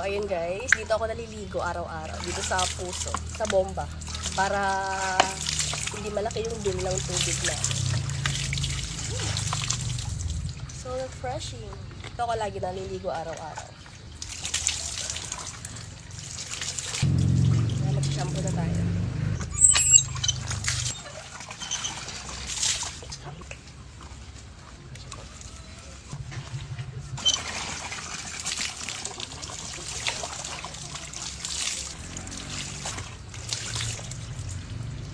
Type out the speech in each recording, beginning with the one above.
ayun guys, dito ako naliligo araw-araw. Dito sa puso, sa bomba. Para hindi malaki yung bill ng tubig na. So refreshing. Dito ako lagi naliligo araw-araw. Mag-shampoo na tayo.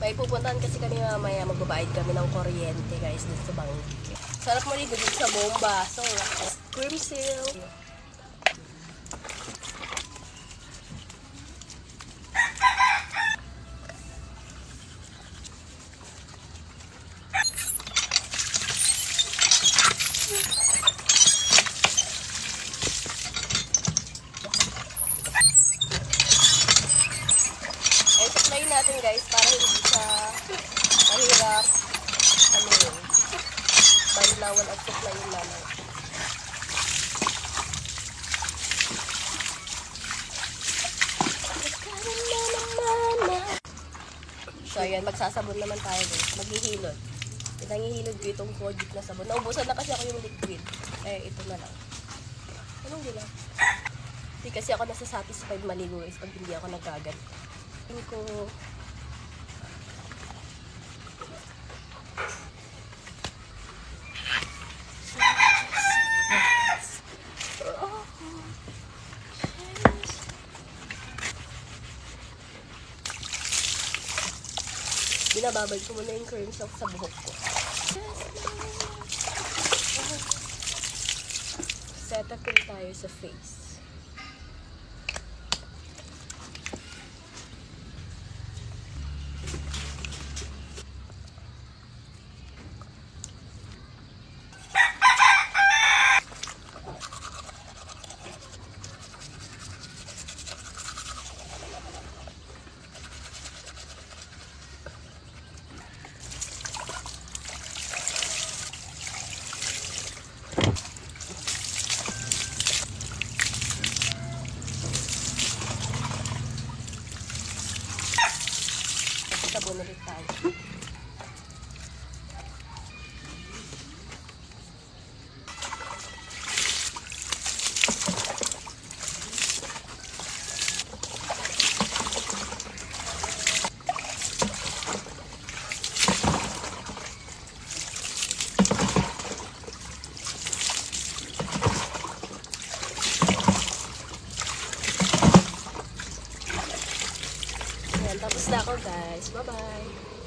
May pupuntahan kasi kami mamaya, magbabayad kami ng kuryente guys dito sa Bangkit. Sarap mo dito sa bomba. So, cream seal. Supply natin guys para hindi siya mahirap banlawan at supply naman. So ayan, magsasabon naman tayo guys. Maghihilod. Pinangihilod ko itong Kojic na sabon. Naubusan na kasi ako yung liquid. Eh, ito na lang. Anong gila? Hindi kasi ako nasa-satisfied maligo guys pag hindi ako nagagat. Ko binababad ko muna yung cream soap sa buhok ko. Cetaphil tayo sa face. Sabon ulit tayo. Tapos na ako guys. Bye-bye!